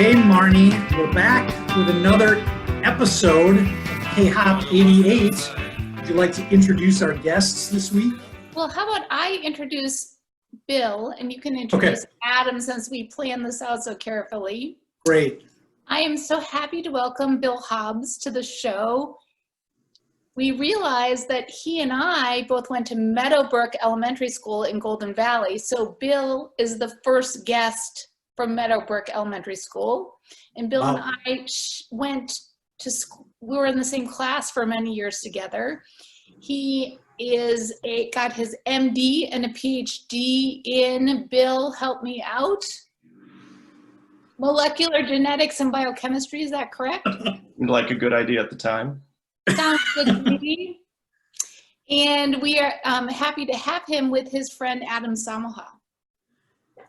Okay, Marnie, we're back with another episode of KHOP88. Would you like to introduce our guests this week? Well, how about I introduce Bill, and you can introduce Adam since we planned this out so carefully. Great. I am so happy to welcome Bill Hobbs to the show. We realized that he and I both went to Meadowbrook Elementary School in Golden Valley, so Bill is the first guest from Meadowbrook Elementary School. And Bill and I went to school. We were in the same class for many years together. He got his MD and a PhD in, Bill, help me out, molecular genetics and biochemistry, is that correct? Like a good idea at the time. Sounds good to me. And we are happy to have him with his friend Adam Samaha.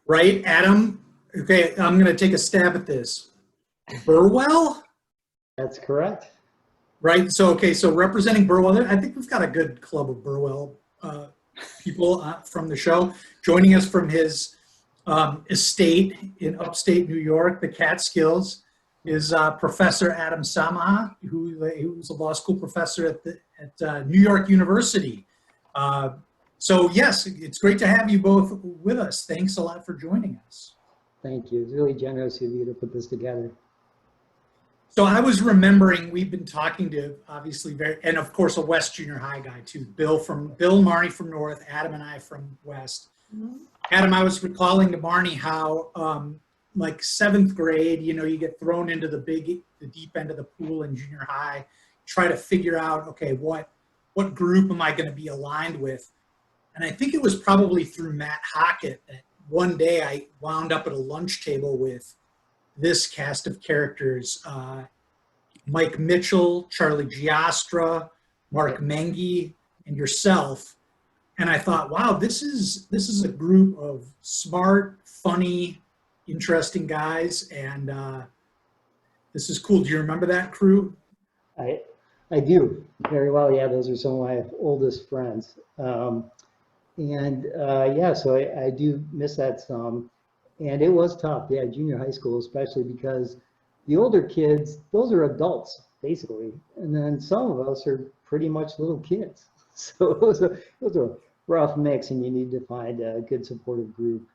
Right, Adam? Okay, I'm going to take a stab at this. Burwell? That's correct. Right, so representing Burwell, I think we've got a good club of Burwell people from the show. Joining us from his estate in upstate New York, the Catskills, is Professor Adam Samaha, who's a law school professor at New York University. So yes, it's great to have you both with us. Thanks a lot for joining us. Thank you. It's really generous of you to put this together. So I was remembering we've been talking to obviously and of course a West Junior High guy too, Bill Marnie from North, Adam and I from West. Mm-hmm. Adam, I was recalling to Marnie how like 7th grade, you get thrown into the deep end of the pool in junior high, try to figure out, okay, what group am I going to be aligned with? And I think it was probably through Matt Hockett that one day I wound up at a lunch table with this cast of characters, Mike Mitchell, Charlie Giastra, Mark Mengi, and yourself. And I thought, wow, this is a group of smart, funny, interesting guys, and this is cool. Do you remember that crew? I do very well. Yeah, those are some of my oldest friends. So I do miss that some. And it was tough, yeah, junior high school, especially because the older kids, those are adults, basically. And then some of us are pretty much little kids. So it was a rough mix, and you need to find a good supportive group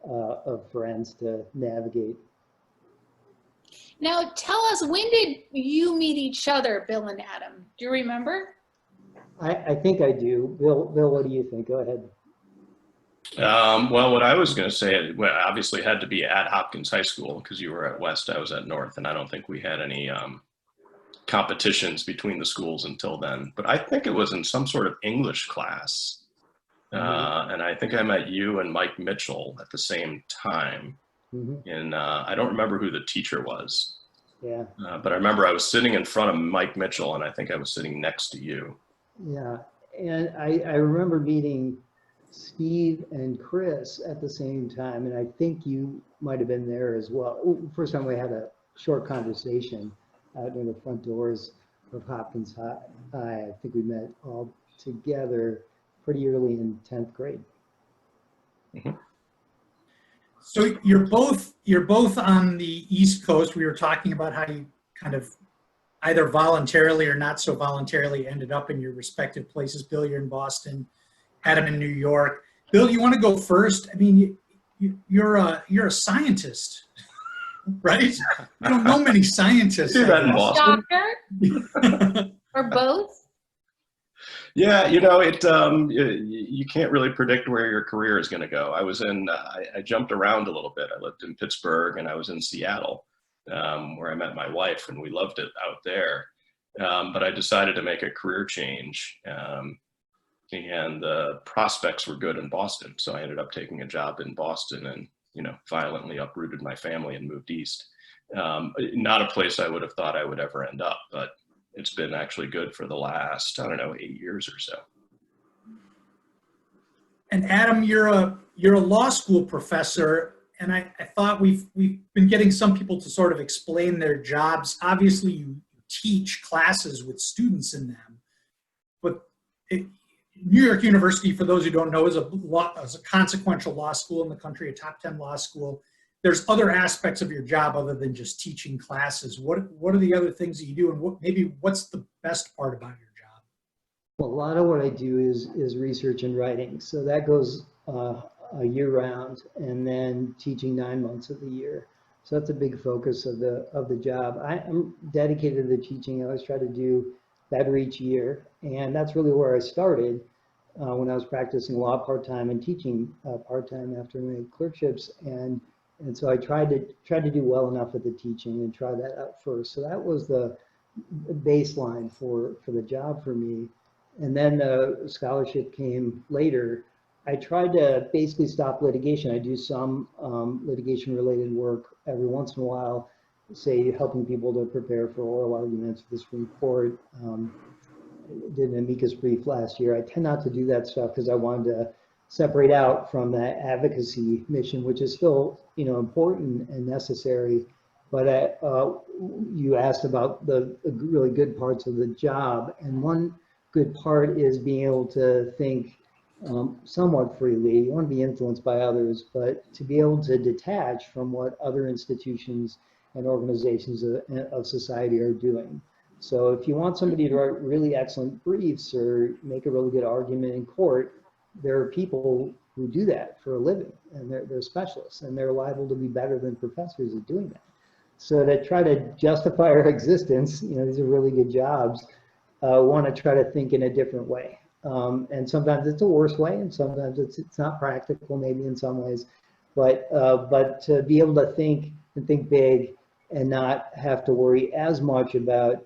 of friends to navigate. Now tell us, when did you meet each other, Bill and Adam? Do you remember? I think I do. Bill, what do you think? Go ahead. Well, what I was going to say, well, obviously had to be at Hopkins High School because you were at West, I was at North, and I don't think we had any competitions between the schools until then. But I think it was in some sort of English class. And I think I met you and Mike Mitchell at the same time. Mm-hmm. And I don't remember who the teacher was. Yeah. But I remember I was sitting in front of Mike Mitchell, and I think I was sitting next to you. Yeah. And I remember meeting Steve and Chris at the same time, and I think you might have been there as well. First time we had a short conversation out near the front doors of Hopkins High. I think we met all together pretty early in 10th grade. Mm-hmm. So you're both on the East Coast. We were talking about how you kind of either voluntarily or not so voluntarily ended up in your respective places. Bill, you're in Boston. Adam in New York. Bill, you want to go first? I mean, you're a scientist, right? You don't know many scientists. Do that in Boston. Doctor? Or both? Yeah, you can't really predict where your career is going to go. I jumped around a little bit. I lived in Pittsburgh and I was in Seattle, where I met my wife, and we loved it out there. But I decided to make a career change. And the prospects were good in Boston. So I ended up taking a job in Boston and, violently uprooted my family and moved east. Not a place I would have thought I would ever end up, but it's been actually good for the last, 8 years or so. And Adam, you're a law school professor, and I thought we've been getting some people to sort of explain their jobs. Obviously, you teach classes with students in them, but New York University, for those who don't know, is a consequential law school in the country, a top 10 law school. there's other aspects of your job other than just teaching classes. What are the other things that you do, and what's the best part about your job? Well, a lot of what I do is research and writing. So that goes a year round, and then teaching 9 months of the year. So that's a big focus of the job. I'm dedicated to the teaching. I always try to do better each year, and that's really where I started when I was practicing law part-time and teaching part-time after my clerkships, and so I tried to do well enough at the teaching and try that out first. So that was the baseline for the job for me. And then the scholarship came later. I tried to basically stop litigation. I do some litigation related work every once in a while, say helping people to prepare for oral arguments for the Supreme Court. Did an amicus brief last year. I tend not to do that stuff because I wanted to separate out from that advocacy mission, which is still, important and necessary. But you asked about the really good parts of the job, and one good part is being able to think somewhat freely. You want to be influenced by others, but to be able to detach from what other institutions and organizations of society are doing. So if you want somebody to write really excellent briefs or make a really good argument in court, there are people who do that for a living, and they're specialists, and they're liable to be better than professors at doing that. So to try to justify our existence, these are really good jobs, want to try to think in a different way. And sometimes it's a worse way, and sometimes it's not practical, maybe in some ways, but to be able to think and think big and not have to worry as much about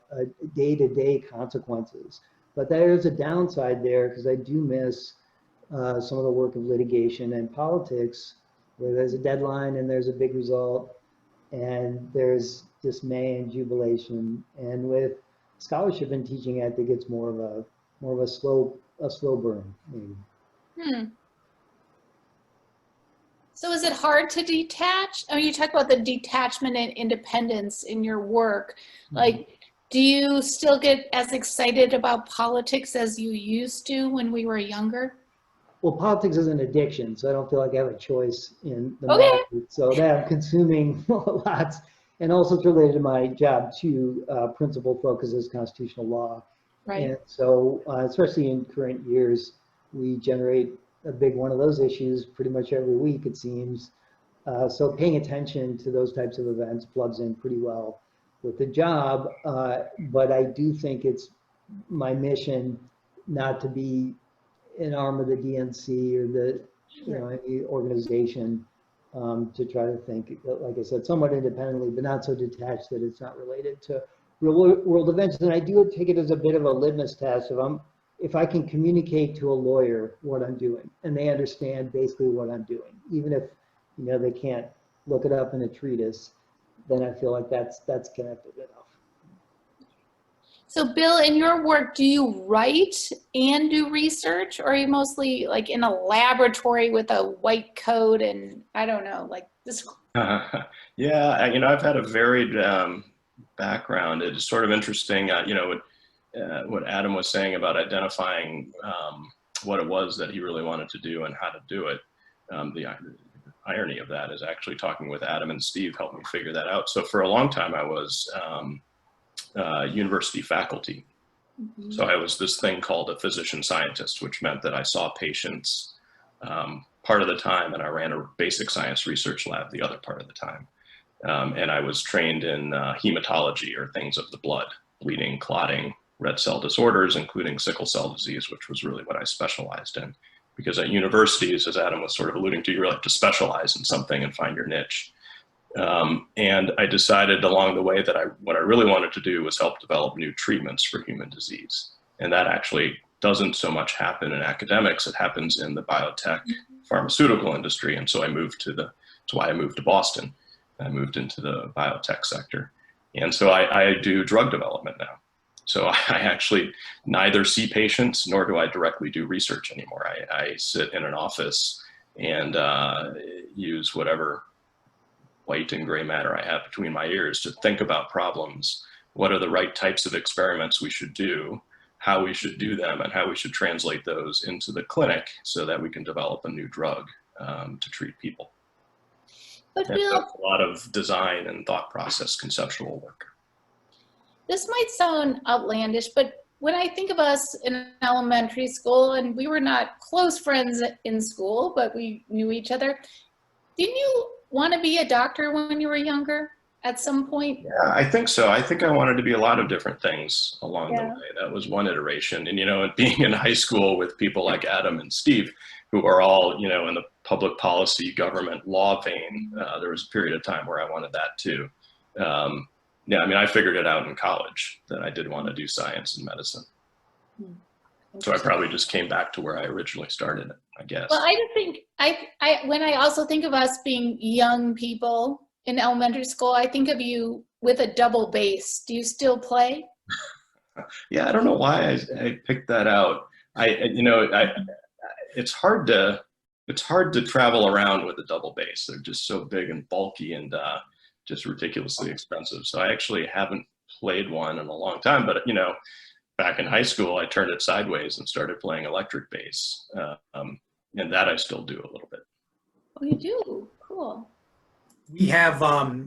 day-to-day consequences. But there's a downside there, because I do miss some of the work of litigation and politics, where there's a deadline and there's a big result, and there's dismay and jubilation. And with scholarship and teaching, I think it's more of a slow burn, maybe. So is it hard to detach? I mean, you talk about the detachment and independence in your work. Like, do you still get as excited about politics as you used to when we were younger? Well, politics is an addiction, so I don't feel like I have a choice in the Okay. market. So that I'm consuming lots. And also it's related to my job too. Principal focus is constitutional law. Right. And so, especially in current years, we generate a big one of those issues pretty much every week, it seems. So paying attention to those types of events plugs in pretty well with the job. But I do think it's my mission not to be an arm of the DNC or the, any organization, to try to think, like I said, somewhat independently, but not so detached that it's not related to real world events. And I do take it as a bit of a litmus test if I can communicate to a lawyer what I'm doing and they understand basically what I'm doing, even if they can't look it up in a treatise, then I feel like that's connected enough. So Bill, in your work, do you write and do research, or are you mostly like in a laboratory with a white coat and I don't know, like this? Yeah, I've had a varied background. It's sort of interesting, what Adam was saying about identifying what it was that he really wanted to do and how to do it. The irony of that is actually talking with Adam and Steve helped me figure that out. So for a long time, I was university faculty. So I was this thing called a physician scientist, which meant that I saw patients part of the time, and I ran a basic science research lab the other part of the time. And I was trained in hematology, or things of the blood, bleeding, clotting, red cell disorders, including sickle cell disease, which was really what I specialized in. Because at universities, as Adam was sort of alluding to, you really have to specialize in something and find your niche. And I decided along the way that what I really wanted to do was help develop new treatments for human disease. And that actually doesn't so much happen in academics, it happens in the biotech pharmaceutical industry. And so that's why I moved to Boston. I moved into the biotech sector. And so I do drug development now. So I actually neither see patients nor do I directly do research anymore. I sit in an office and use whatever white and gray matter I have between my ears to think about problems. What are the right types of experiments we should do, how we should do them, and how we should translate those into the clinic so that we can develop a new drug to treat people. But And Bill, that's a lot of design and thought process, conceptual work. this might sound outlandish, but when I think of us in elementary school, and we were not close friends in school, but we knew each other, didn't you want to be a doctor when you were younger at some point? Yeah, I think so. I think I wanted to be a lot of different things along the Yeah. way. That was one iteration. And, you know, being in high school with people like Adam and Steve, who are all, you know, in the public policy, government, law vein, there was a period of time where I wanted that too. Yeah, I mean, I figured it out in college that I did want to do science and medicine. So I probably just came back to where I originally started, I guess. Well, I just think, when I also think of us being young people in elementary school, I think of you with a double bass. Do you still play? Yeah, I don't know why I picked that out. It's hard to travel around with a double bass. They're just so big and bulky and just ridiculously expensive. So I actually haven't played one in a long time, but you know, back in high school, I turned it sideways and started playing electric bass. And that I still do a little bit. Oh, you do? Cool. We have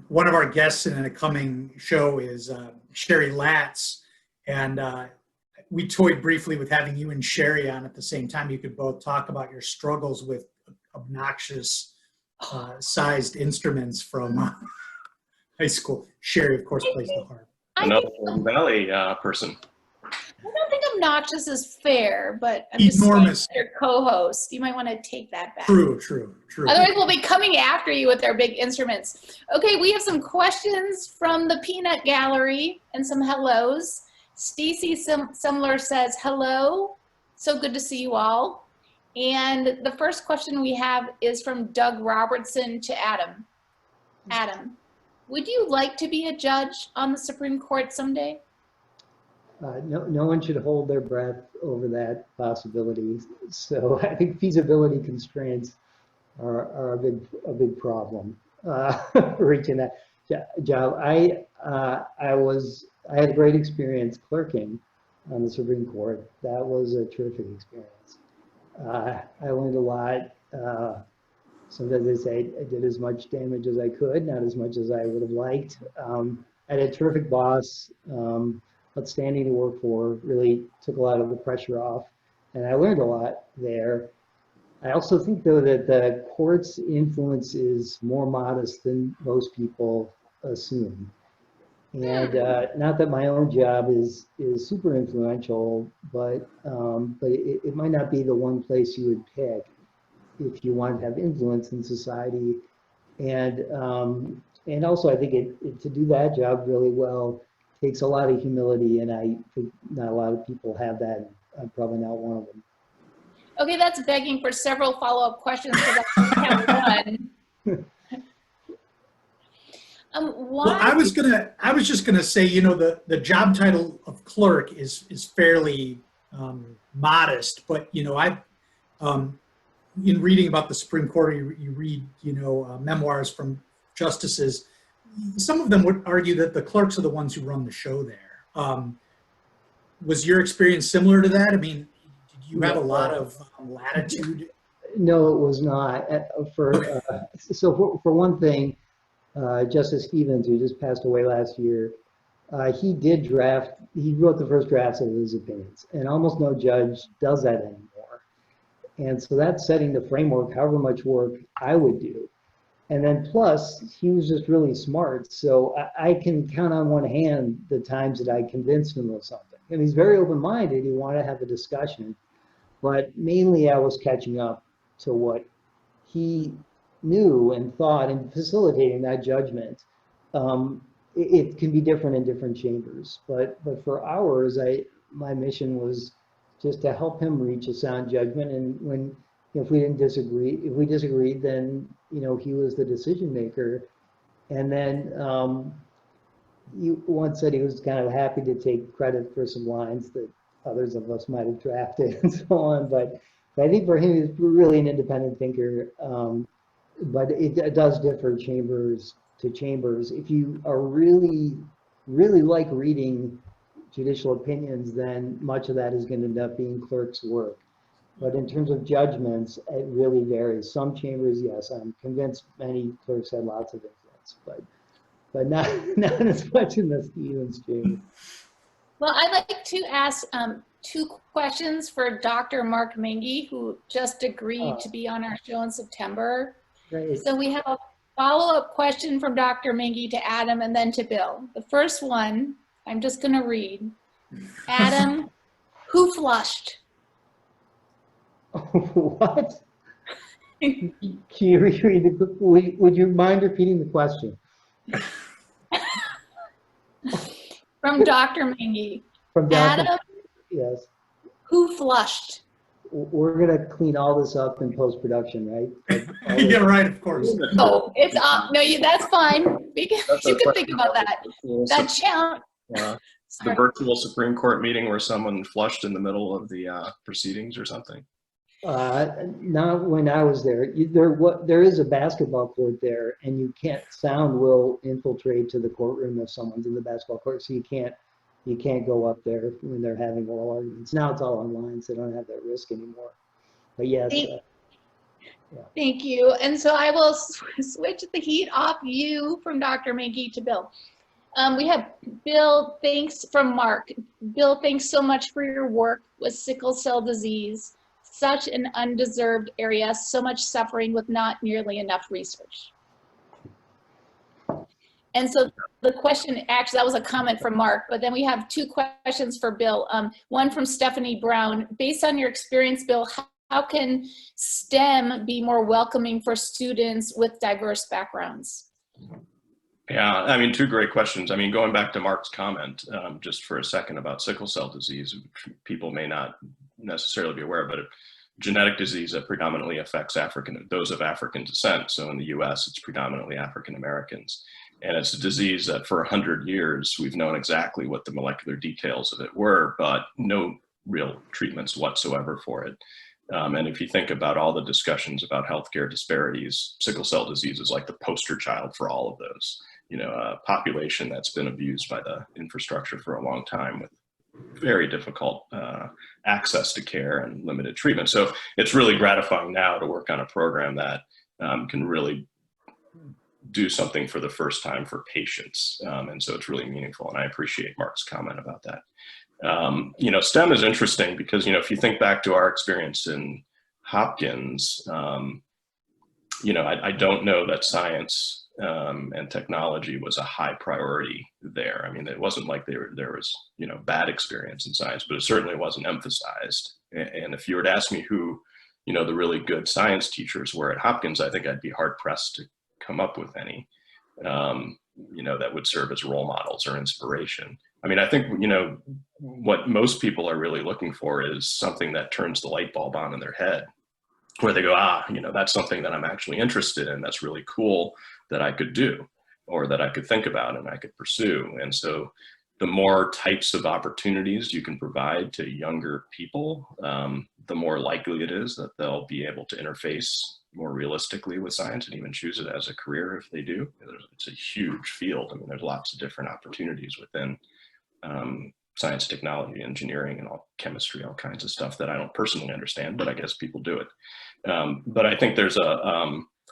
one of our guests in a coming show is Sherry Latz, and we toyed briefly with having you and Sherry on at the same time. You could both talk about your struggles with obnoxious sized instruments from high school. Sherry, of course, plays the harp. Another Valley person. I don't think obnoxious is fair, but I'm Enormous. just saying, your co-host, you might want to take that back. True. Otherwise, we'll be coming after you with our big instruments. Okay, we have some questions from the Peanut Gallery and some hellos. Stacy Simler says, hello, so good to see you all. And the first question we have is from Doug Robertson to Adam. Adam, would you like to be a judge on the Supreme Court someday? No one should hold their breath over that possibility. So I think feasibility constraints are a big problem reaching that job. I had a great experience clerking on the Supreme Court. That was a terrific experience. I learned a lot. Sometimes I say I did as much damage as I could, not as much as I would have liked. I had a terrific boss. Outstanding to work for, really took a lot of the pressure off, and I learned a lot there. I also think, though, that the court's influence is more modest than most people assume. And not that my own job is super influential, but it might not be the one place you would pick if you want to have influence in society. And also, I think to do that job really well takes a lot of humility, and I think not a lot of people have that. I'm probably not one of them. Okay, that's begging for several follow-up questions because I only have one. Well, I was just gonna say, you know, the job title of clerk is fairly modest, but you know, in reading about the Supreme Court, you read, you know, memoirs from justices. Some of them would argue that the clerks are the ones who run the show there. Was your experience similar to that? I mean, did you have a lot of latitude? No, it was not. So for one thing, Justice Stevens, who just passed away last year, he wrote the first drafts of his opinions, and almost no judge does that anymore. And so that's setting the framework, however much work I would do. And then plus, he was just really smart. So I can count on one hand the times that I convinced him of something. And he's very open-minded. He wanted to have a discussion. But mainly I was catching up to what he knew and thought and facilitating that judgment. It can be different in different chambers. But for ours, my mission was just to help him reach a sound judgment. And if we disagreed, then you know, he was the decision maker. And then he once said he was kind of happy to take credit for some lines that others of us might have drafted and so on. But I think for him, he's really an independent thinker. But it does differ chambers to chambers. If you are really like reading judicial opinions, then much of that is going to end up being clerk's work. But in terms of judgments, it really varies. Some chambers, yes, I'm convinced many clerks had lots of influence, but not as much in the Stevens chamber. Well, I'd like to ask two questions for Dr. Mark Minky, who just agreed to be on our show in September. Great. So we have a follow-up question from Dr. Minky to Adam and then to Bill. The first one, I'm just going to read. Adam, who flushed? What? Can you reread the, would you mind repeating the question? From Dr. Minky. From Dr. Adam, Yes. who flushed? We're gonna clean all this up in post-production, right? Yeah, right, of course. Oh, it's up. No, that's fine. Because you can think about that. That challenge. The virtual Supreme Court meeting where someone flushed in the middle of the proceedings or something. Not when I was there. There is a basketball court there, and you can't. Sound will infiltrate to the courtroom if someone's in the basketball court, so you can't go up there when they're having oral arguments. Now it's all online, so they don't have that risk anymore. But yes. Thank you. And so I will switch the heat off you from Dr. Minky to Bill. We have Bill, thanks from Mark. Bill, thanks so much for your work with sickle cell disease. Such an undeserved area, so much suffering with not nearly enough research. And so the question, actually, that was a comment from Mark, but then we have two questions for Bill. One from Stephanie Brown. Based on your experience, Bill, how can STEM be more welcoming for students with diverse backgrounds? Yeah, I mean, two great questions. I mean, going back to Mark's comment just for a second about sickle cell disease, which people may not necessarily be aware of, but a genetic disease that predominantly affects those of African descent. So in the US, it's predominantly African Americans. And it's a disease that for 100 years, we've known exactly what the molecular details of it were, but no real treatments whatsoever for it. And if you think about all the discussions about healthcare disparities, sickle cell disease is like the poster child for all of those. You know, a population that's been abused by the infrastructure for a long time with very difficult access to care and limited treatment. So it's really gratifying now to work on a program that can really do something for the first time for patients. And so it's really meaningful. And I appreciate Mark's comment about that. You know, STEM is interesting because, you know, if you think back to our experience in Hopkins, you know, I don't know that science and technology was a high priority there. I mean, it wasn't like there was, you know, bad experience in science, but it certainly wasn't emphasized. And if you were to ask me who, you know, the really good science teachers were at Hopkins, I think I'd be hard pressed to come up with any, you know, that would serve as role models or inspiration. I mean, I think, you know, what most people are really looking for is something that turns the light bulb on in their head, where they go, you know, that's something that I'm actually interested in. That's really cool that I could do, or that I could think about and I could pursue. And so the more types of opportunities you can provide to younger people, the more likely it is that they'll be able to interface more realistically with science and even choose it as a career if they do. It's a huge field. I mean, there's lots of different opportunities within science, technology, engineering, and all chemistry, all kinds of stuff that I don't personally understand, but I guess people do it. But I think there's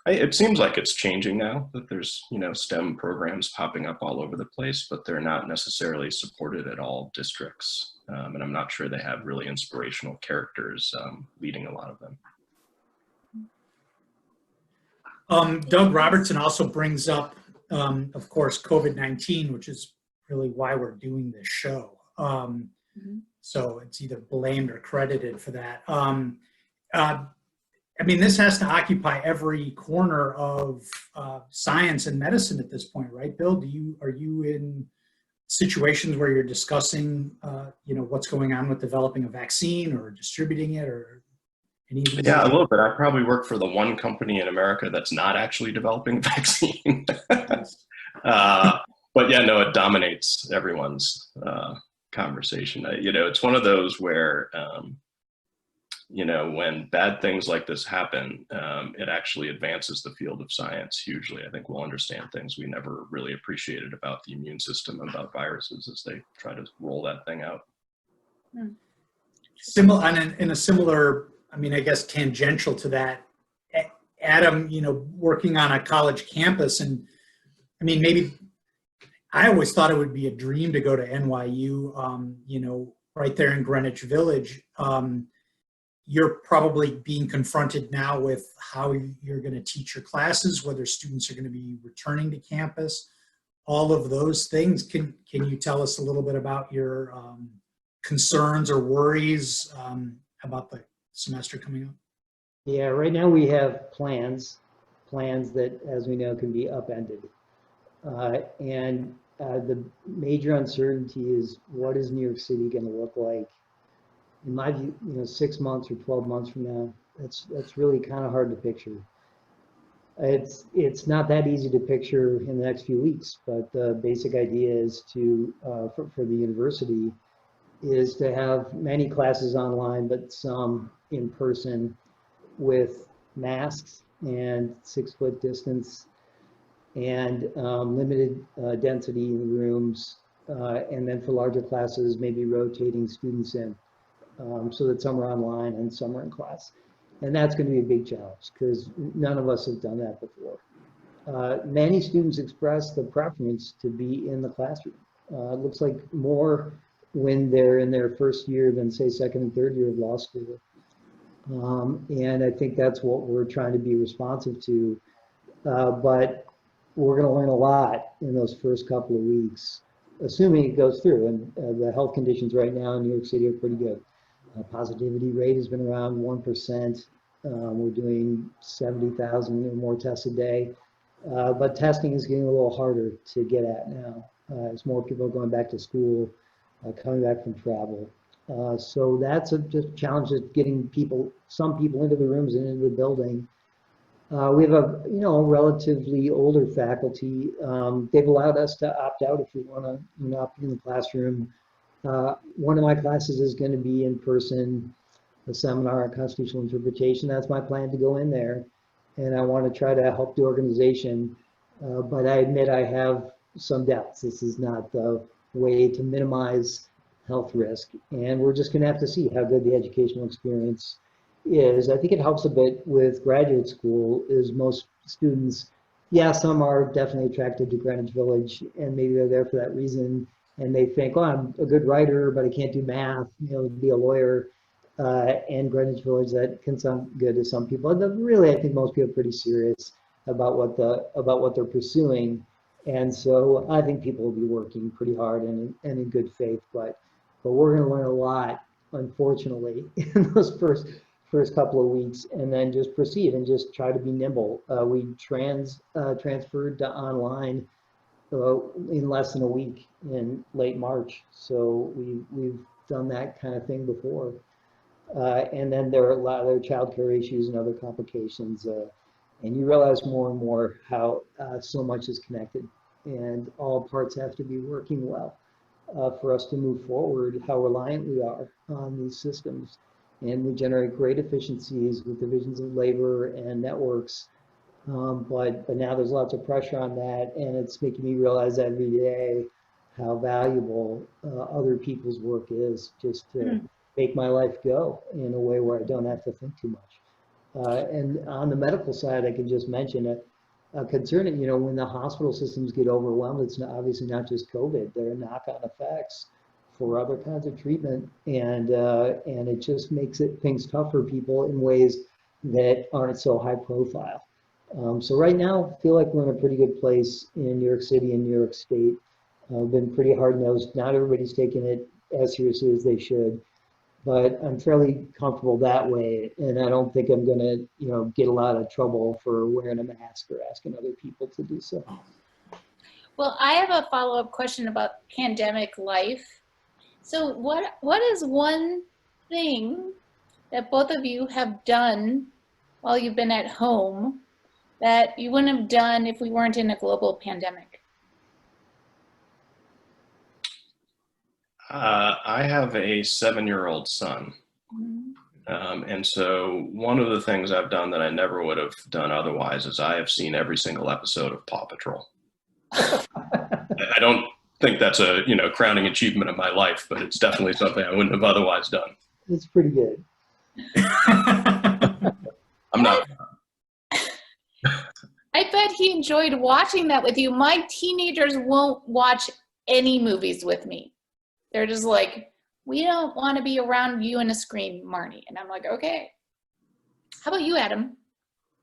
it seems like it's changing now, that there's, you know, STEM programs popping up all over the place, but they're not necessarily supported at all districts. And I'm not sure they have really inspirational characters leading a lot of them. Doug Robertson also brings up, of course, COVID-19, which is really why we're doing this show. So it's either blamed or credited for that. I mean, this has to occupy every corner of science and medicine at this point, right, Bill? Are you in situations where you're discussing, you know, what's going on with developing a vaccine or distributing it, or any of these? Yeah, a little bit. I probably work for the one company in America that's not actually developing a vaccine. But yeah, no, it dominates everyone's conversation. You know, it's one of those where, you know, when bad things like this happen, it actually advances the field of science hugely. I think we'll understand things we never really appreciated about the immune system and about viruses as they try to roll that thing out. In a similar, I mean, I guess tangential to that, Adam, you know, working on a college campus, and I mean, maybe I always thought it would be a dream to go to NYU, you know, right there in Greenwich Village. You're probably being confronted now with how you're going to teach your classes, whether students are going to be returning to campus, all of those things. Can you tell us a little bit about your concerns or worries about the semester coming up? Yeah, right now we have plans that, as we know, can be upended. The major uncertainty is, what is New York City going to look like? In my view, you know, 6 months or 12 months from now, that's really kind of hard to picture. It's not that easy to picture in the next few weeks, but the basic idea is to, for the university, is to have many classes online, but some in person with masks and 6-foot distance and limited density in the rooms. And then for larger classes, maybe rotating students in. So that some are online and some are in class. And that's going to be a big challenge because none of us have done that before. Many students express the preference to be in the classroom. It looks like more when they're in their first year than, say, second and third year of law school. And I think that's what we're trying to be responsive to. But we're going to learn a lot in those first couple of weeks, assuming it goes through. And the health conditions right now in New York City are pretty good. Positivity rate has been around 1%. We're doing 70,000 or more tests a day. But testing is getting a little harder to get at now as more people are going back to school, coming back from travel. So that's just a challenge, of getting some people into the rooms and into the building. We have a relatively older faculty. They've allowed us to opt out if we want to not be in the classroom. One of my classes is going to be in person, a seminar on constitutional interpretation. That's my plan, to go in there, and I want to try to help the organization. But I admit I have some doubts. This is not the way to minimize health risk, and we're just going to have to see how good the educational experience is. I think it helps a bit with graduate school, is most students, yeah, some are definitely attracted to Greenwich Village, and maybe they're there for that reason, and they think, oh, I'm a good writer, but I can't do math, to be a lawyer, and Greenwich Village, that can sound good to some people. But really, I think most people are pretty serious about what they're pursuing, and so I think people will be working pretty hard and in good faith, but we're going to learn a lot, unfortunately, in those first couple of weeks, and then just proceed and just try to be nimble. We transferred to online in less than a week in late March, so we've done that kind of thing before. And then there are a lot of other childcare issues and other complications, and you realize more and more how so much is connected, and all parts have to be working well for us to move forward, how reliant we are on these systems. And we generate great efficiencies with divisions of labor and networks. But now there's lots of pressure on that, and it's making me realize every day how valuable other people's work is, just to make my life go in a way where I don't have to think too much. And on the medical side, I can just mention a concern, when the hospital systems get overwhelmed, it's obviously not just COVID, there are knock-on effects for other kinds of treatment, and it just makes things tough for people in ways that aren't so high profile. So right now, I feel like we're in a pretty good place in New York City and New York State. Been pretty hard-nosed. Not everybody's taking it as seriously as they should, but I'm fairly comfortable that way, and I don't think I'm gonna, get a lot of trouble for wearing a mask or asking other people to do so. Well, I have a follow-up question about pandemic life. So what is one thing that both of you have done while you've been at home that you wouldn't have done if we weren't in a global pandemic? I have a 7-year-old son. And so one of the things I've done that I never would have done otherwise is I have seen every single episode of Paw Patrol. I don't think that's a crowning achievement of my life, but it's definitely something I wouldn't have otherwise done. It's pretty good. I'm not. I bet he enjoyed watching that with you. My teenagers won't watch any movies with me. They're just like, we don't want to be around you and a screen, Marnie. And I'm like, okay. How about you, Adam?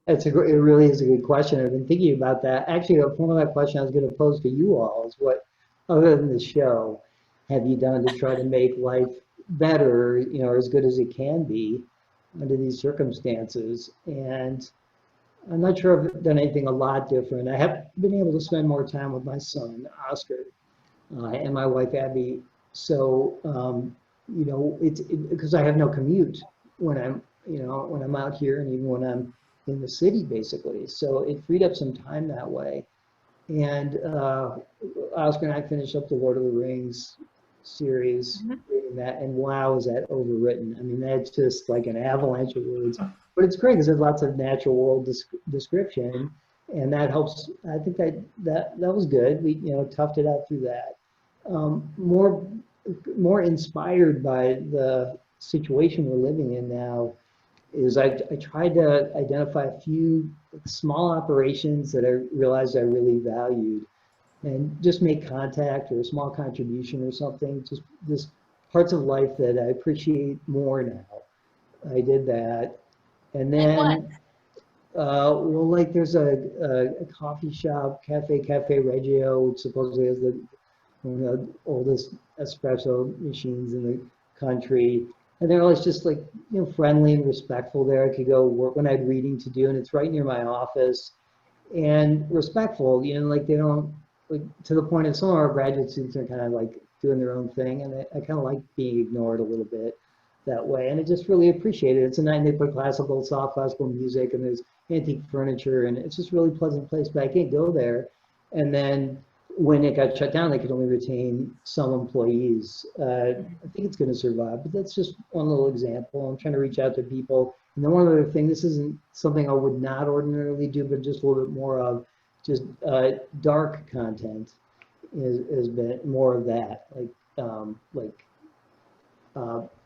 It really is a good question. I've been thinking about that. Actually, the form of that question I was going to pose to you all is what, other than the show, have you done to try to make life better, or as good as it can be under these circumstances? And I'm not sure I've done anything a lot different. I have been able to spend more time with my son, Oscar, and my wife, Abby. So, it's because I have no commute when I'm out here, and even when I'm in the city, basically. So it freed up some time that way. And Oscar and I finished up the Lord of the Rings series, reading that, and wow, is that overwritten. I mean, that's just like an avalanche of words. But it's great because there's lots of natural world description, and that helps. I think that was good. We toughed it out through that. More inspired by the situation we're living in now is I tried to identify a few small operations that I realized I really valued, and just make contact or a small contribution or something. Just parts of life that I appreciate more now. I did that. And then, well, like there's a coffee shop, Cafe Reggio, which supposedly has one of the oldest espresso machines in the country. And they're always just like, friendly and respectful there. I could go work when I had reading to do, and it's right near my office. And respectful, like they don't, like, to the point of some of our graduate students are kind of like doing their own thing. And I kind of like being ignored a little bit that way, and I just really appreciate it. It's a night, and they put soft classical music, and there's antique furniture, and it's just a really pleasant place, but I can't go there. And then when it got shut down, they could only retain some employees. I think it's going to survive, but that's just one little example. I'm trying to reach out to people. And then one other thing, this isn't something I would not ordinarily do, but just a little bit more of just dark content has been more of that, like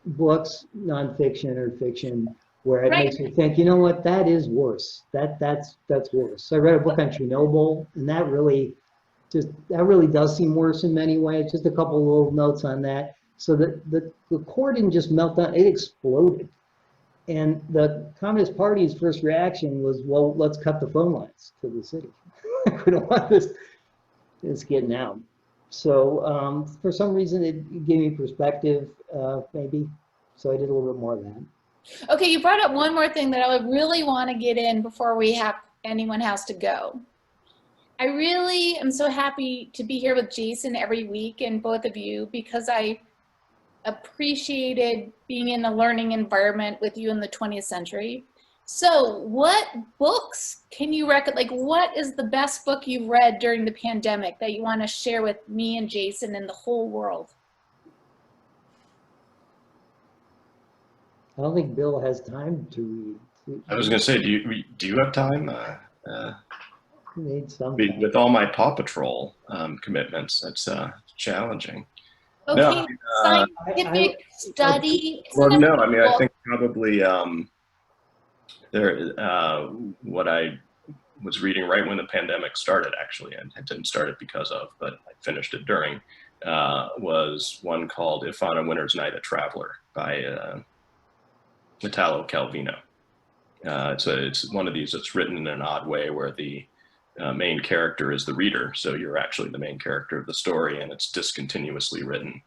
books, nonfiction or fiction, where it makes me think, what, that is worse. That's worse. So I read a book on Chernobyl, and that really does seem worse in many ways. Just a couple of little notes on that. So the core didn't just melt down, it exploded. And the Communist Party's first reaction was, well, let's cut the phone lines to the city. We don't want this getting out. So for some reason, it gave me perspective, maybe. So I did a little bit more of that. Okay, you brought up one more thing that I would really want to get in before anyone has to go. I really am so happy to be here with Jason every week and both of you, because I appreciated being in a learning environment with you in the 20th century. So what books can you recommend? Like, what is the best book you've read during the pandemic that you want to share with me and Jason and the whole world? I don't think Bill has time to read. I was going to say, do you have time? Need some time. With all my Paw Patrol commitments, that's challenging. Okay, No, scientific study. Well, no, I mean, I think probably what I was reading right when the pandemic started, actually, and I didn't start it because of, but I finished it during, was one called If on a Winter's Night a Traveler by Italo Calvino. It's one of these that's written in an odd way where the main character is the reader, so you're actually the main character of the story, and it's discontinuously written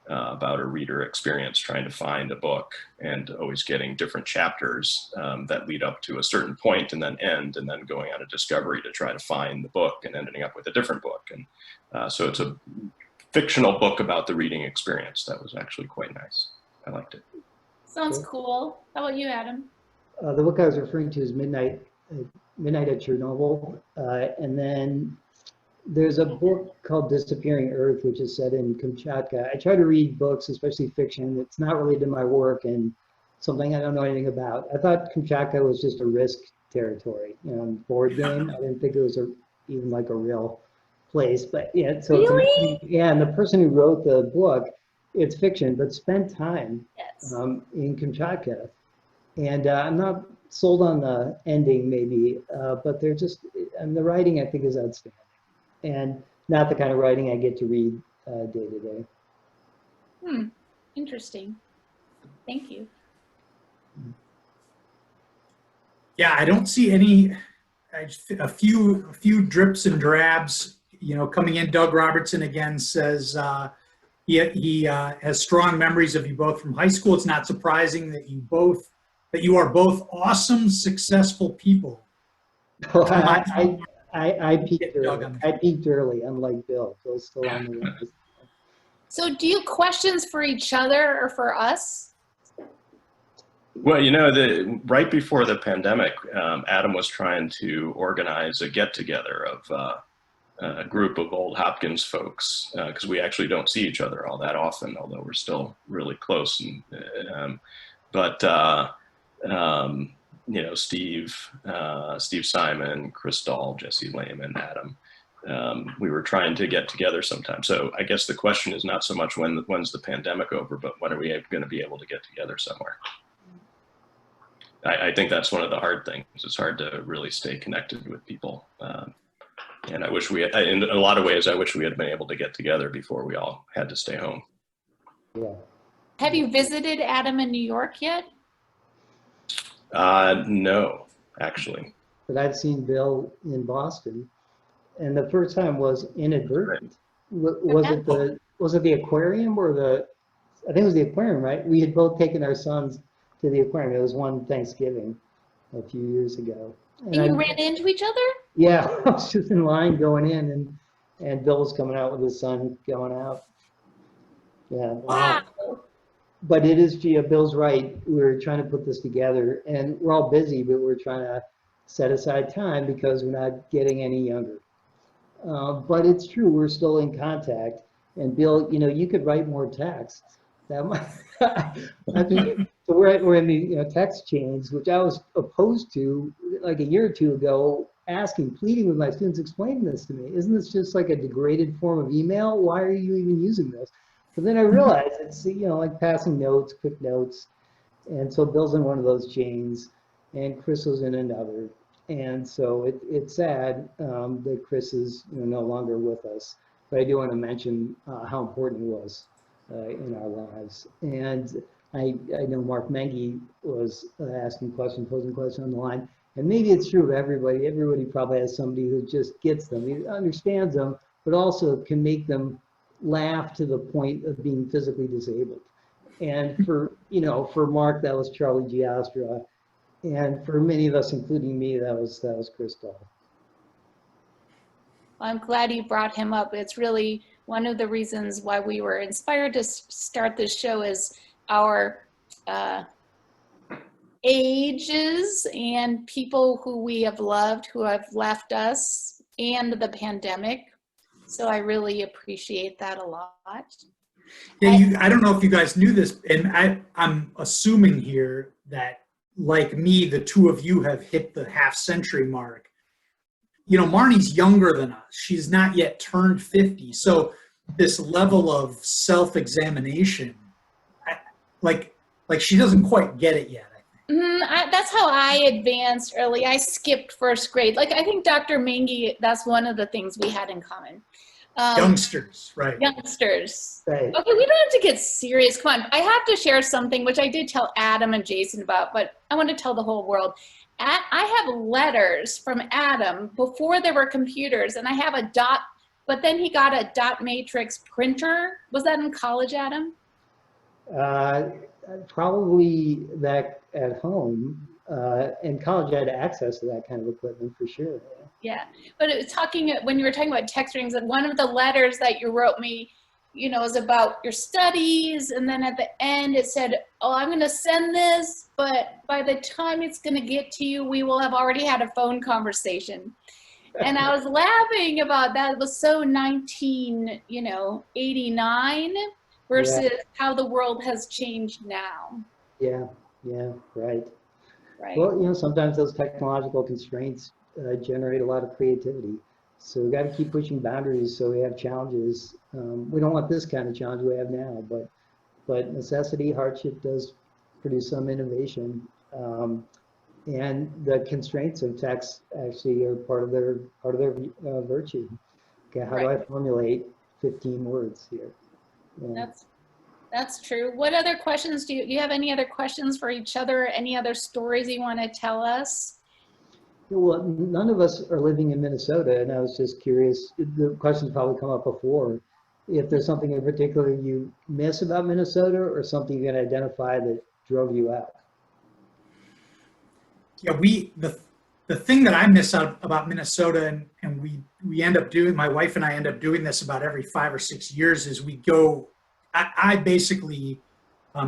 about a reader experience trying to find a book and always getting different chapters that lead up to a certain point and then end, and then going on a discovery to try to find the book and ending up with a different book. And so it's a fictional book about the reading experience that was actually quite nice. I liked it. Sounds cool. How about you, Adam? The book I was referring to is Midnight at Chernobyl, and then there's a book called Disappearing Earth, which is set in Kamchatka. I try to read books, especially fiction, that's not related to my work and something I don't know anything about. I thought Kamchatka was just a Risk territory, board game. I didn't think it was even like a real place, but yeah. So really? Yeah, and the person who wrote the book, it's fiction, but spent time Yes. in Kamchatka. And I'm not sold on the ending maybe, but they're just, and the writing I think is outstanding, and not the kind of writing I get to read day to day. Interesting. Thank you. Yeah, I don't see any, a few drips and drabs, coming in. Doug Robertson again says he has strong memories of you both from high school. It's not surprising that you are both awesome, successful people. I peaked early. I peaked early, unlike Bill. Bill's still on the rise. So do you have questions for each other or for us? Well, right before the pandemic, Adam was trying to organize a get-together of a group of old Hopkins folks, because we actually don't see each other all that often, although we're still really close. And Steve Simon, Chris Dahl, Jesse Lehman, Adam. We were trying to get together sometime. So I guess the question is not so much when's the pandemic over, but when are we going to be able to get together somewhere? I think that's one of the hard things. It's hard to really stay connected with people. And I wish in a lot of ways, I wish we had been able to get together before we all had to stay home. Yeah. Have you visited Adam in New York yet? No, actually. But I've seen Bill in Boston, and the first time was inadvertent. Was it the aquarium or I think it was the aquarium, right? We had both taken our sons to the aquarium. It was one Thanksgiving a few years ago. And you ran into each other? Yeah, I was just in line going in, and Bill was coming out with his son going out. Yeah. Wow. But it is, Bill's right. We're trying to put this together, and we're all busy, but we're trying to set aside time because we're not getting any younger. But it's true, we're still in contact. And Bill, you could write more texts. That might, so we're in the text chains, which I was opposed to like a year or two ago, pleading with my students, explain this to me. Isn't this just like a degraded form of email? Why are you even using this? But then I realized it's like passing notes, quick notes. And so Bill's in one of those chains, and Chris was in another. And so it's sad that Chris is no longer with us. But I do want to mention how important he was in our lives. And I know Mark Mengy was posing questions on the line. And maybe it's true of everybody. Everybody probably has somebody who just gets them. He understands them, but also can make them laugh to the point of being physically disabled. And for Mark, that was Charlie Giastra. And for many of us, including me, that was Chris Dahl. I'm glad you brought him up. It's really one of the reasons why we were inspired to start this show is our ages and people who we have loved, who have left us, and the pandemic. So I really appreciate that a lot. Yeah, I don't know if you guys knew this, and I'm assuming here that, like me, the two of you have hit the half-century mark. Marnie's younger than us. She's not yet turned 50. So this level of self-examination, like she doesn't quite get it yet. That's how I advanced early. I skipped first grade. I think Dr. Minky, that's one of the things we had in common. Youngsters, right. Youngsters. Right. Okay, we don't have to get serious. Come on. I have to share something, which I did tell Adam and Jason about, but I want to tell the whole world. I have letters from Adam before there were computers, and I have a dot, but then he got a dot matrix printer. Was that in college, Adam? Probably that at home. In college, I had access to that kind of equipment for sure. Yeah, but it was when you were talking about text strings, and one of the letters that you wrote me, is about your studies, and then at the end it said, "Oh, I'm going to send this, but by the time it's going to get to you, we will have already had a phone conversation." And I was laughing about that. It was so 1989 versus how the world has changed now. Yeah, right. Right. Well, sometimes those technological constraints generate a lot of creativity. So we've got to keep pushing boundaries so we have challenges. We don't want this kind of challenge we have now, but necessity, hardship does produce some innovation. And the constraints of text actually are part of their virtue. Okay, how do I formulate 15 words here? Yeah. That's true. What other questions do you have any other questions for each other? Any other stories you want to tell us? Well, none of us are living in Minnesota, and I was just curious, the questions probably come up before, if there's something in particular you miss about Minnesota or something you can identify that drove you out. Yeah, the thing that I miss out about Minnesota, and we end up doing, my wife and I end up doing this about every 5 or 6 years, is we go, I basically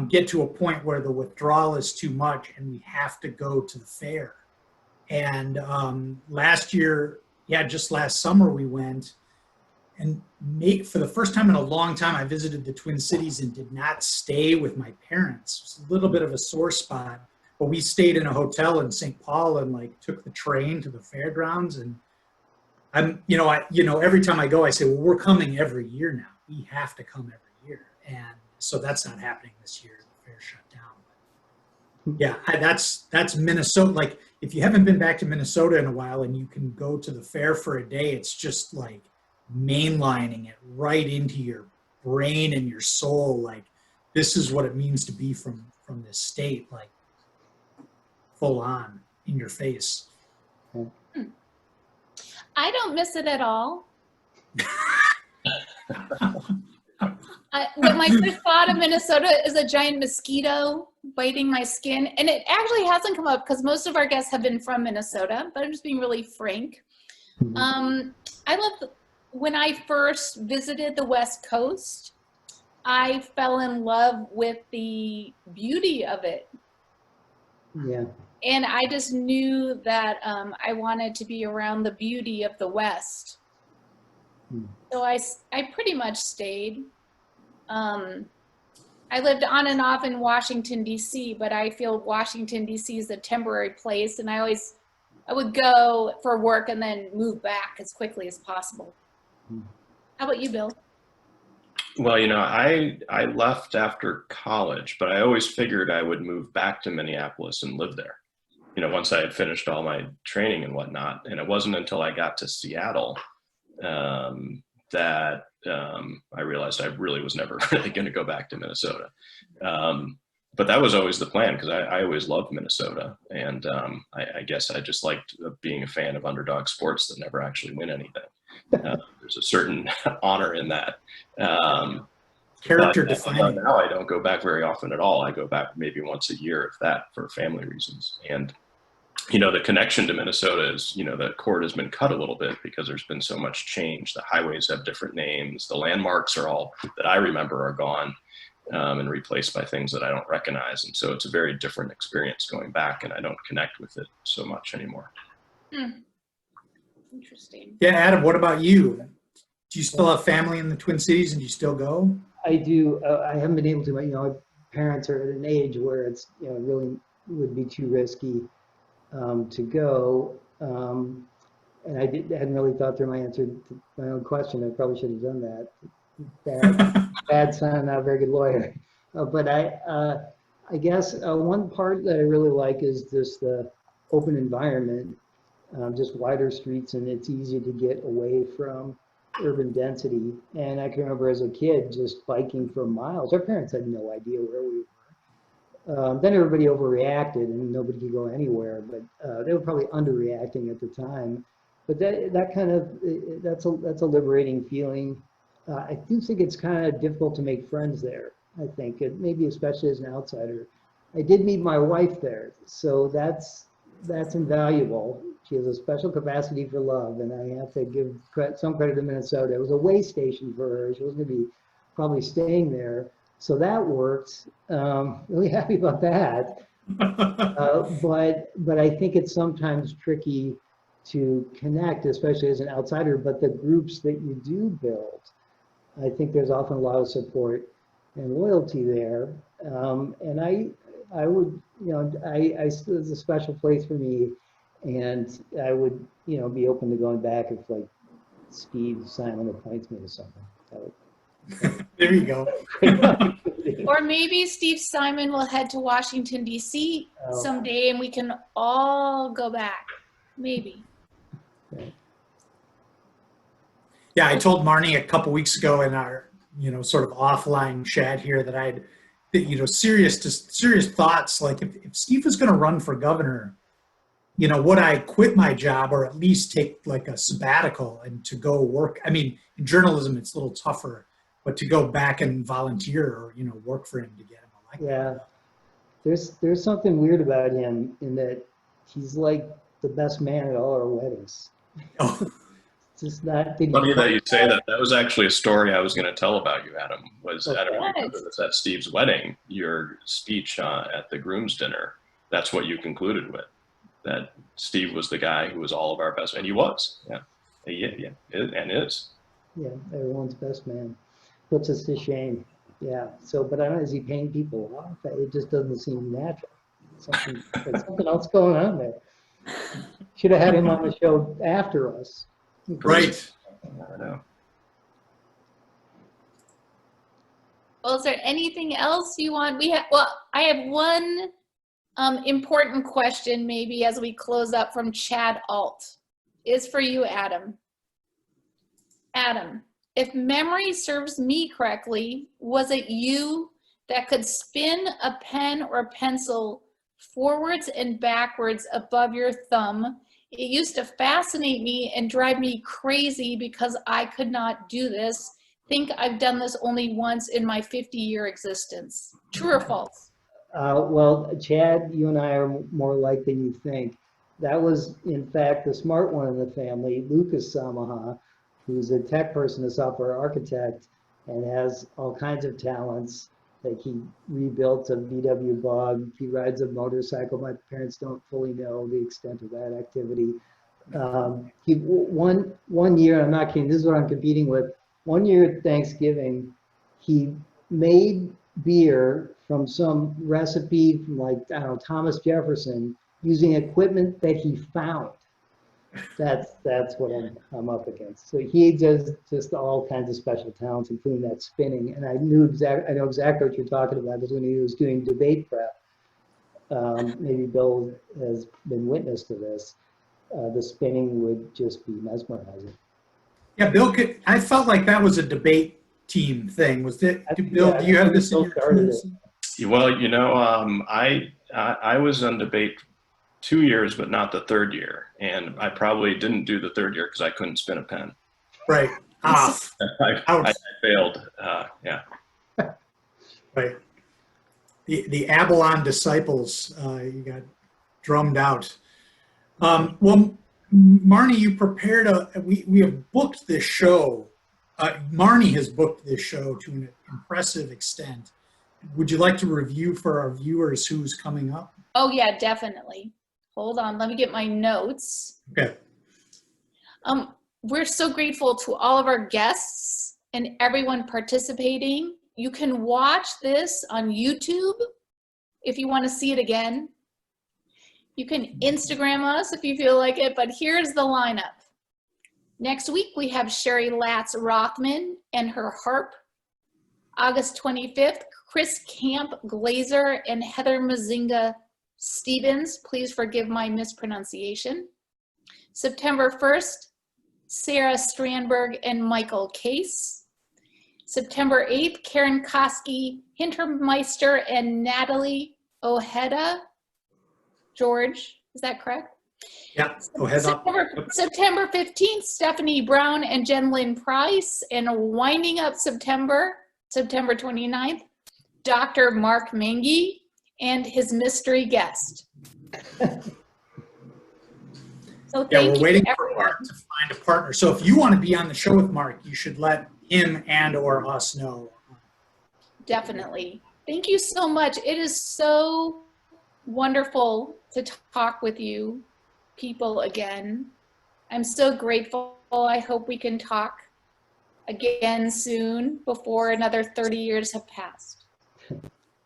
get to a point where the withdrawal is too much and we have to go to the fair. And last year, yeah, just last summer we went, and for the first time in a long time, I visited the Twin Cities and did not stay with my parents. It was a little bit of a sore spot, but we stayed in a hotel in St. Paul and like took the train to the fairgrounds. And every time I go, I say, well, we're coming every year now. We have to come every year. And so that's not happening this year. The fair shut down. But yeah, that's Minnesota. Like, if you haven't been back to Minnesota in a while and you can go to the fair for a day, it's just like mainlining it right into your brain and your soul. Like, this is what it means to be from this state, like full on in your face. I don't miss it at all. My first thought of Minnesota is a giant mosquito biting my skin. And it actually hasn't come up because most of our guests have been from Minnesota, but I'm just being really frank. When I first visited the West Coast, I fell in love with the beauty of it. Yeah. And I just knew that I wanted to be around the beauty of the West. So I pretty much stayed. I lived on and off in Washington, D.C., but I feel Washington, D.C. is a temporary place, and I would go for work and then move back as quickly as possible. How about you, Bill? Well, I left after college, but I always figured I would move back to Minneapolis and live there, once I had finished all my training and whatnot. And it wasn't until I got to Seattle that I realized I really was never really going to go back to Minnesota. But that was always the plan, because I always loved Minnesota. And I guess I just liked being a fan of underdog sports that never actually win anything. There's a certain honor in that. Character defining. Now I don't go back very often at all. I go back maybe once a year, if that, for family reasons. And the connection to Minnesota is, the cord has been cut a little bit because there's been so much change. The highways have different names. The landmarks are all that I remember are gone and replaced by things that I don't recognize. And so it's a very different experience going back, and I don't connect with it so much anymore. Interesting. Yeah, Adam, what about you? Do you still have family in the Twin Cities, and do you still go? I do. I haven't been able to, my parents are at an age where it's, really would be too risky to go. And I hadn't really thought through my answer to my own question. I probably should have done that. Bad son, not a very good lawyer. But I guess one part that I really like is just the open environment, just wider streets, and it's easy to get away from urban density. And I can remember as a kid just biking for miles. Our parents had no idea where we were. Then everybody overreacted and nobody could go anywhere, but they were probably underreacting at the time. But that kind of, that's a liberating feeling. I do think it's kind of difficult to make friends there. I think maybe especially as an outsider. I did meet my wife there, so that's invaluable. She has a special capacity for love, and I have to give some credit to Minnesota. It was a way station for her. She was going to be probably staying there, so that worked. Really happy about that. But I think it's sometimes tricky to connect, especially as an outsider. But the groups that you do build, I think there's often a lot of support and loyalty there. And I would, it's a special place for me, and I would, be open to going back if like Steve Simon appoints me to something. There you go. Or maybe Steve Simon will head to Washington, D.C. Oh. someday and we can all go back. Maybe. Yeah, I told Marnie a couple weeks ago in our, sort of offline chat here that I'd, serious thoughts. Like if Steve was going to run for governor, would I quit my job or at least take like a sabbatical and to go work? I mean, in journalism, it's a little tougher, but to go back and volunteer or, work for him to get him elected. Yeah, there's something weird about him in that he's like the best man at all our weddings. Oh. It's just not. Funny that you say that. That was actually a story I was going to tell about you, Adam. Adam, it was at Steve's wedding, your speech at the groom's dinner. That's what you concluded with. That Steve was the guy who was all of our best, and he was, and is. Yeah, everyone's best man. Puts us to shame. Yeah. So, but I don't know, is he paying people off? It just doesn't seem natural. There's something else going on there. Should have had him on the show after us. Right. I know. Well, is there anything else you want? I have one important question maybe as we close up from Chad Alt. It's for you, Adam. Adam, if memory serves me correctly, was it you that could spin a pen or pencil forwards and backwards above your thumb? It used to fascinate me and drive me crazy because I could not do this. Think I've done this only once in my 50-year existence. True or false? Well, Chad, you and I are more alike than you think. That was, in fact, the smart one in the family, Lucas Samaha, who's a tech person, a software architect, and has all kinds of talents. Like he rebuilt a VW Bug. He rides a motorcycle. My parents don't fully know the extent of that activity. He one year, I'm not kidding, this is what I'm competing with. One year at Thanksgiving, he made beer from some recipe from like, I don't know, Thomas Jefferson using equipment that he found. That's what I'm up against. So he does just all kinds of special talents, including that spinning. And I know exactly what you're talking about. Because when he was doing debate prep, maybe Bill has been witness to this. The spinning would just be mesmerizing. Yeah, Bill. I felt like that was a debate team thing. Was it, Bill? Yeah, do you have this in Bill your started career? it. Well, I was on debate 2 years, but not the third year. And I probably didn't do the third year because I couldn't spin a pen. Right. Off. I failed. Yeah. Right. The Avalon disciples, you got drummed out. Well, Marnie, you prepared we have booked this show. Marnie has booked this show to an impressive extent. Would you like to review for our viewers who's coming up? Oh yeah, definitely. Hold on, let me get my notes. Okay. We're so grateful to all of our guests and everyone participating. You can watch this on YouTube if you want to see it again. You can Instagram us if you feel like it, but here's the lineup. Next week, we have Sherry Latz Rothman and her harp. August 25th, Chris Camp Glazer and Heather Mazinga Stevens. Please forgive my mispronunciation. September 1st, Sarah Strandberg and Michael Case. September 8th, Karen Koski Hintermeister and Natalie Ojeda. George, is that correct? Yeah, go ahead. September 15th, Stephanie Brown and Jen Lynn Price. And winding up September 29th, Dr. Mark Minky and his mystery guest. So yeah, we're waiting for Mark to find a partner. So if you want to be on the show with Mark, you should let him and or us know. Definitely. Thank you so much. It is so wonderful to talk with you people again. I'm so grateful. I hope we can talk again soon before another 30 years have passed.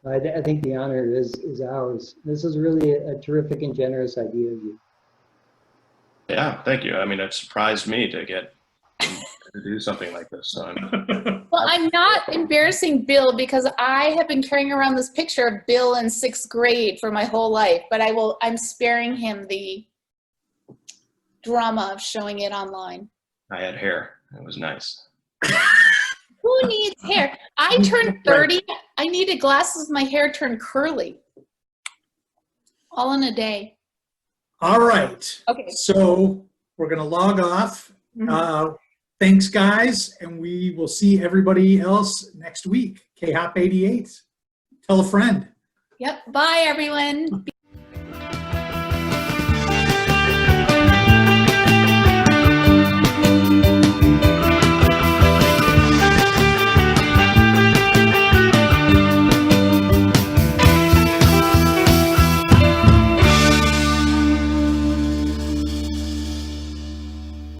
I think the honor is ours. This is really a terrific and generous idea of you. Yeah, thank you. I mean, it surprised me to get to do something like this, son. Well, I'm not embarrassing Bill because I have been carrying around this picture of Bill in 6th grade for my whole life, but I'm sparing him the drama of showing it online. I had hair. It was nice. Who needs hair? I turned 30. I needed glasses. My hair turned curly. All in a day. All right. Okay. So we're going to log off. Thanks, guys. And we will see everybody else next week. KHOP88. Tell a friend. Yep. Bye, everyone.